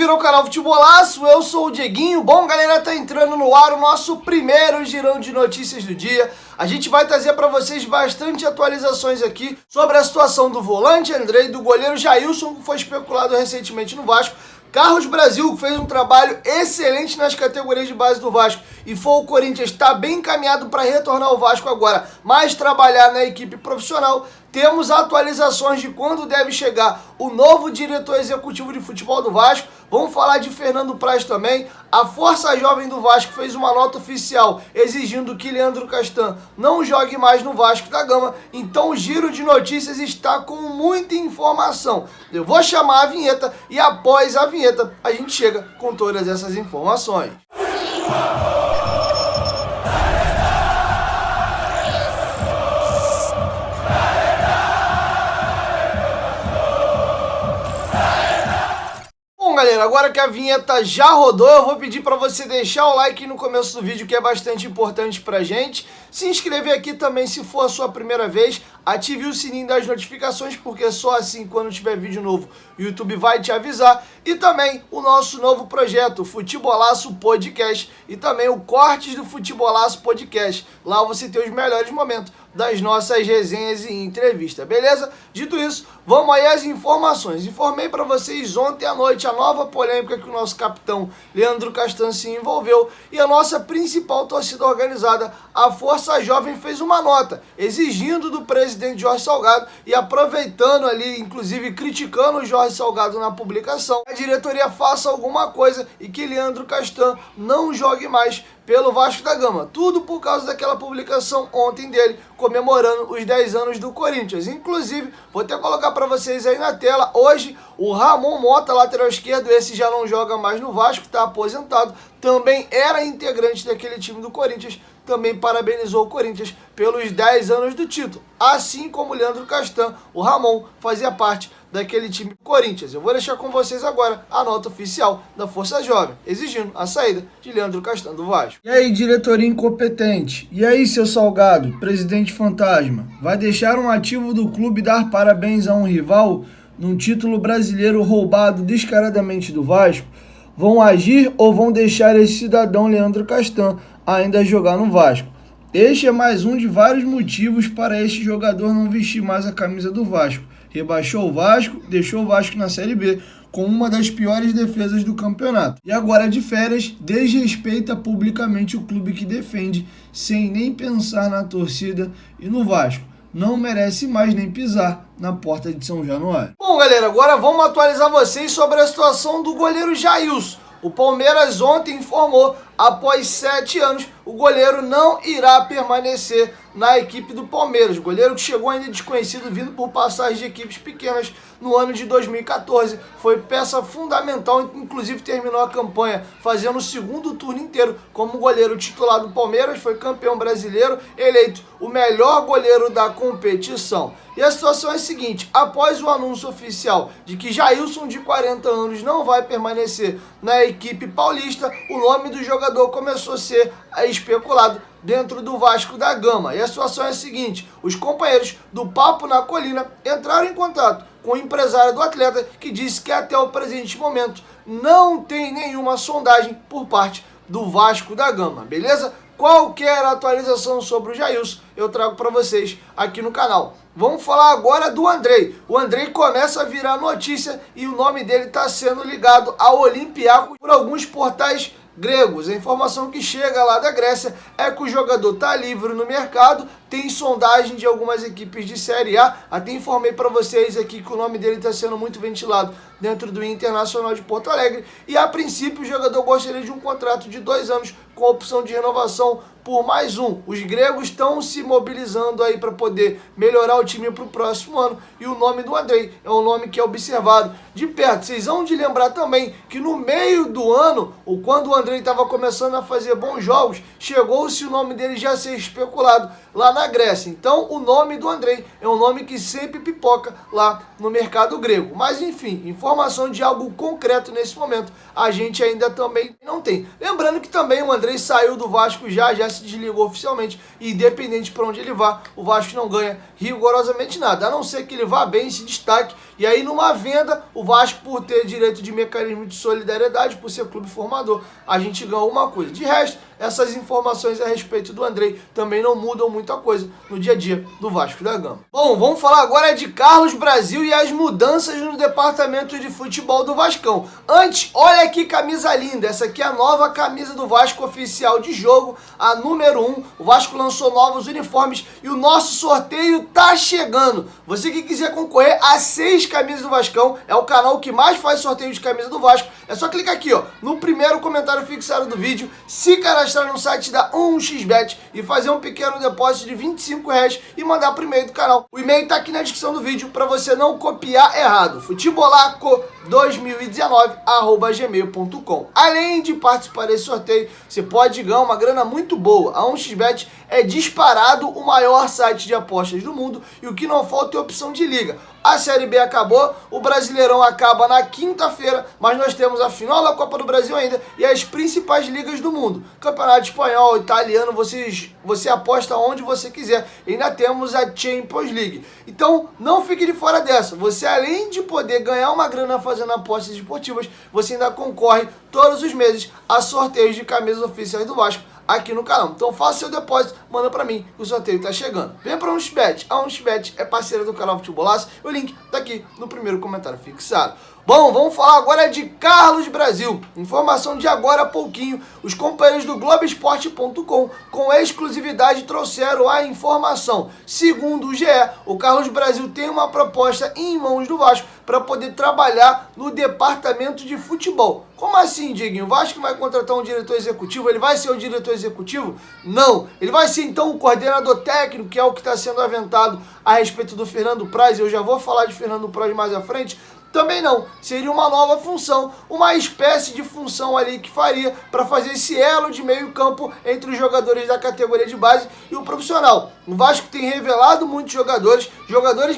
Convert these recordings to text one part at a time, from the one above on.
Bem-vindo ao canal Futebolaço, eu sou o Dieguinho. Bom, galera, tá entrando no ar o nosso primeiro girão de notícias do dia. A gente vai trazer para vocês bastante atualizações aqui sobre a situação do volante Andrei, do goleiro Jailson, que foi especulado recentemente no Vasco. Carlos Brasil, que fez um trabalho excelente nas categorias de base do Vasco e foi o Corinthians, está bem encaminhado para retornar ao Vasco agora, mas trabalhar na equipe profissional. Temos atualizações de quando deve chegar o novo diretor executivo de futebol do Vasco. Vamos falar de Fernando Praz também. A Força Jovem do Vasco fez uma nota oficial exigindo que Leandro Castan não jogue mais no Vasco da Gama. Então o giro de notícias está com muita informação. Eu vou chamar a vinheta e após a vinheta a gente chega com todas essas informações. Galera, agora que a vinheta já rodou, eu vou pedir para você deixar o like no começo do vídeo, que é bastante importante pra gente. Se inscrever aqui também se for a sua primeira vez. Ative o sininho das notificações, porque só assim, quando tiver vídeo novo, o YouTube vai te avisar. E também o nosso novo projeto, o Futebolaço Podcast, e também o Cortes do Futebolaço Podcast. Lá você tem os melhores momentos das nossas resenhas e entrevistas, beleza? Dito isso, vamos aí às informações. Informei para vocês ontem à noite a nova polêmica que o nosso capitão Leandro Castan se envolveu, e a nossa principal torcida organizada, a Força Jovem, fez uma nota exigindo do presidente Jorge Salgado e aproveitando ali, inclusive criticando o Jorge Salgado na publicação, a diretoria faça alguma coisa e que Leandro Castan não jogue mais pelo Vasco da Gama. Tudo por causa daquela publicação ontem dele, comemorando os 10 anos do Corinthians. Inclusive, vou até colocar para vocês aí na tela, hoje o Ramon Mota, lateral esquerdo, esse já não joga mais no Vasco, está aposentado, também era integrante daquele time do Corinthians, também parabenizou o Corinthians pelos 10 anos do título. Assim como o Leandro Castan, o Ramon fazia parte daquele time do Corinthians. Eu vou deixar com vocês agora a nota oficial da Força Jovem, exigindo a saída de Leandro Castan do Vasco. E aí, diretoria incompetente? E aí, seu Salgado, presidente fantasma? Vai deixar um ativo do clube dar parabéns a um rival num título brasileiro roubado descaradamente do Vasco? Vão agir ou vão deixar esse cidadão Leandro Castan ainda jogar no Vasco? Este é mais um de vários motivos para este jogador não vestir mais a camisa do Vasco. Rebaixou o Vasco, deixou o Vasco na Série B com uma das piores defesas do campeonato. E agora de férias, desrespeita publicamente o clube que defende, sem nem pensar na torcida e no Vasco. Não merece mais nem pisar na porta de São Januário. Bom, galera, agora vamos atualizar vocês sobre a situação do goleiro Jailson. O Palmeiras ontem informou, após 7 anos, o goleiro não irá permanecer na equipe do Palmeiras. O goleiro que chegou ainda desconhecido, vindo por passagens de equipes pequenas no ano de 2014. Foi peça fundamental, inclusive terminou a campanha fazendo o segundo turno inteiro como goleiro titular do Palmeiras. Foi campeão brasileiro, eleito o melhor goleiro da competição. E a situação é a seguinte: após o anúncio oficial de que Jailson, de 40 anos, não vai permanecer na equipe paulista, o nome do jogador começou a ser especulado dentro do Vasco da Gama. E a situação é a seguinte: os companheiros do Papo na Colina entraram em contato com o empresário do atleta, que disse que até o presente momento não tem nenhuma sondagem por parte do Vasco da Gama, beleza? Qualquer atualização sobre o Jailson eu trago para vocês aqui no canal. Vamos falar agora do Andrei. O Andrei começa a virar notícia e o nome dele está sendo ligado ao Olympiacos por alguns portais gregos. A informação que chega lá da Grécia é que o jogador está livre no mercado, tem sondagem de algumas equipes de Série A. Até informei para vocês aqui que o nome dele está sendo muito ventilado dentro do Internacional de Porto Alegre, e a princípio o jogador gostaria de um contrato de 2 anos com opção de renovação por mais um. Os gregos estão se mobilizando aí para poder melhorar o time para o próximo ano, e o nome do Andrei é um nome que é observado de perto. Vocês vão de lembrar também que no meio do ano, ou quando o Andrei estava começando a fazer bons jogos, chegou-se o nome dele já ser especulado lá na Grécia. Então o nome do Andrei é um nome que sempre pipoca lá no mercado grego. Mas enfim, informação de algo concreto nesse momento a gente ainda também não tem. Lembrando que também o Andrei saiu do Vasco já se desligou oficialmente, e independente para onde ele vá, o Vasco não ganha rigorosamente nada, a não ser que ele vá bem, se destaque, e aí numa venda, o Vasco, por ter direito de mecanismo de solidariedade, por ser clube formador, a gente ganha uma coisa. De resto, essas informações a respeito do Andrei também não mudam muita coisa no dia a dia do Vasco da Gama. Bom, vamos falar agora de Carlos Brasil e as mudanças no departamento de futebol do Vascão. Antes, olha que camisa linda, essa aqui é a nova camisa do Vasco oficial de jogo, a número 1. O Vasco lançou novos uniformes e o nosso sorteio tá chegando. Você que quiser concorrer a 6 camisas do Vascão, é o canal que mais faz sorteio de camisa do Vasco, é só clicar aqui, ó, no primeiro comentário fixado do vídeo, se cadastrar no site da 1xBet e fazer um pequeno depósito de R$25 e mandar pro e-mail do canal. O e-mail tá aqui na descrição do vídeo para você não copiar errado, futebolaco2019@gmail.com. Além de participar desse sorteio, você pode ganhar uma grana muito boa. A 1xBet é disparado o maior site de apostas do mundo e o que não falta é opção de liga. A Série B acabou, o Brasileirão acaba na quinta-feira, mas nós temos a final da Copa do Brasil ainda e as principais ligas do mundo. Campeonato espanhol, italiano, você aposta onde você quiser. E ainda temos a Champions League. Então, não fique de fora dessa. Você, além de poder ganhar uma grana fazendo apostas esportivas, você ainda concorre todos os meses a sorteios de camisas oficiais do Vasco aqui no canal. Então faça seu depósito, manda pra mim, que o sorteio tá chegando. Vem pra 1xBet. A 1xBet é parceira do canal Futebolaço. O link tá aqui no primeiro comentário fixado. Bom, vamos falar agora de Carlos Brasil. Informação de agora há pouquinho. Os companheiros do Globoesporte.com com exclusividade trouxeram a informação. Segundo o GE, o Carlos Brasil tem uma proposta em mãos do Vasco para poder trabalhar no departamento de futebol. Como assim, Dieguinho? O Vasco vai contratar um diretor executivo? Ele vai ser o diretor executivo? Não. Ele vai ser então o coordenador técnico, que é o que está sendo aventado a respeito do Fernando Praz. Eu já vou falar de Fernando Praz mais à frente. Também não, seria uma nova função, uma espécie de função ali que faria para fazer esse elo de meio campo entre os jogadores da categoria de base e o profissional. O Vasco tem revelado muitos jogadores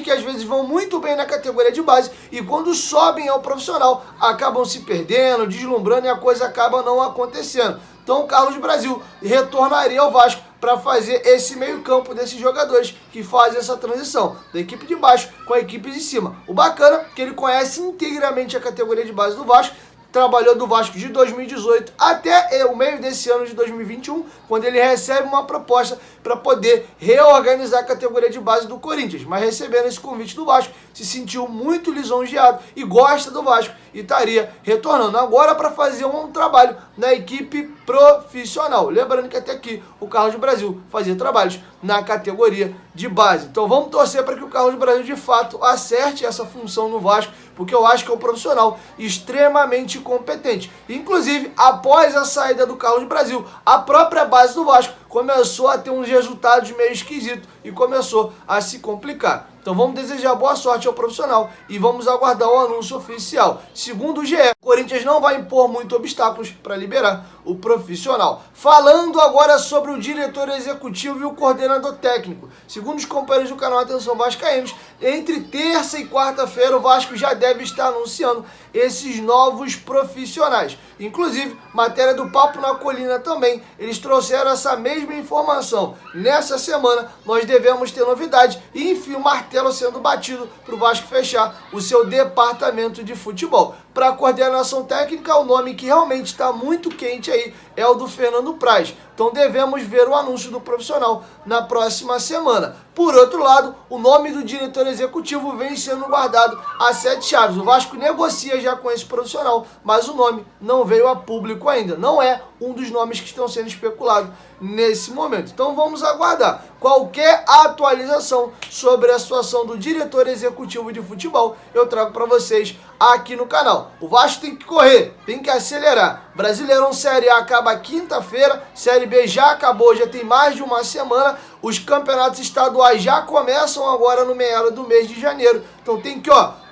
que às vezes vão muito bem na categoria de base e quando sobem ao profissional acabam se perdendo, deslumbrando e a coisa acaba não acontecendo. Então o Carlos Brasil retornaria ao Vasco para fazer esse meio campo desses jogadores que fazem essa transição da equipe de baixo com a equipe de cima. O bacana é que ele conhece integralmente a categoria de base do Vasco, trabalhou do Vasco de 2018 até o meio desse ano de 2021, quando ele recebe uma proposta para poder reorganizar a categoria de base do Corinthians. Mas recebendo esse convite do Vasco, se sentiu muito lisonjeado e gosta do Vasco e estaria retornando agora para fazer um trabalho na equipe profissional. Lembrando que até aqui o Carlos Brasil fazia trabalhos na categoria de base. Então vamos torcer para que o Carlos Brasil de fato acerte essa função no Vasco, porque eu acho que é um profissional extremamente competente. Inclusive, após a saída do Carlos Brasil, a própria base do Vasco começou a ter uns resultados meio esquisitos e começou a se complicar. Então vamos desejar boa sorte ao profissional e vamos aguardar o anúncio oficial. Segundo o GE, o Corinthians não vai impor muitos obstáculos para liberar o profissional. Falando agora sobre o diretor executivo e o coordenador técnico. Segundo os companheiros do canal Atenção Vascaínos, entre terça e quarta-feira o Vasco já deve estar anunciando esses novos profissionais. Inclusive, matéria do Papo na Colina também, eles trouxeram essa mesma informação. Nessa semana nós devemos ter novidade e enfim o martelo sendo batido para o Vasco fechar o seu departamento de futebol. Para a coordenação técnica, o nome que realmente está muito quente aí é o do Fernando Praz. Então devemos ver o anúncio do profissional na próxima semana. Por outro lado, o nome do diretor executivo vem sendo guardado a 7 chaves. O Vasco negocia já com esse profissional, mas o nome não veio a público ainda. Não é um dos nomes que estão sendo especulados nesse momento. Então vamos aguardar. Qualquer atualização sobre a situação do diretor executivo de futebol, eu trago para vocês aqui no canal. O Vasco tem que correr, tem que acelerar. Brasileirão Série A acaba quinta-feira, Série B já acabou, já tem mais de uma semana. Os campeonatos estaduais já começam agora no meio do mês de janeiro. Então tem que,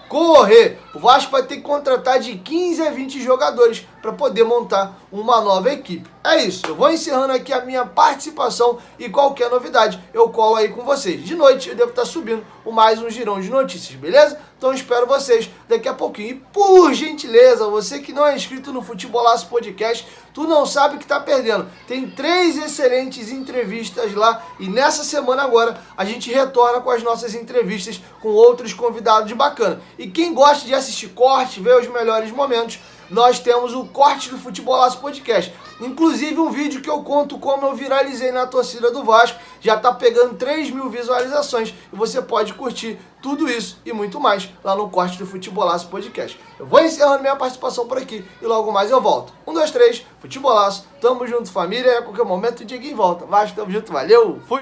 correr. O Vasco vai ter que contratar de 15 a 20 jogadores para poder montar uma nova equipe. É isso, eu vou encerrando aqui a minha participação e qualquer novidade eu colo aí com vocês. De noite eu devo estar subindo mais um girão de notícias, beleza? Então espero vocês daqui a pouquinho. E por gentileza, você que não é inscrito no Futebolaço Podcast, tu não sabe o que tá perdendo. Tem 3 excelentes entrevistas lá e nessa semana agora a gente retorna com as nossas entrevistas com outros convidados bacana. E quem gosta de assistir corte, ver os melhores momentos, nós temos o Corte do Futebolaço Podcast. Inclusive um vídeo que eu conto como eu viralizei na torcida do Vasco. Já tá pegando 3.000 visualizações e você pode curtir tudo isso e muito mais lá no Corte do Futebolaço Podcast. Eu vou encerrando minha participação por aqui e logo mais eu volto. 1, 2, 3, Futebolaço, tamo junto família, e a qualquer momento o Dieguinho volta. Vasco, tamo junto, valeu, fui!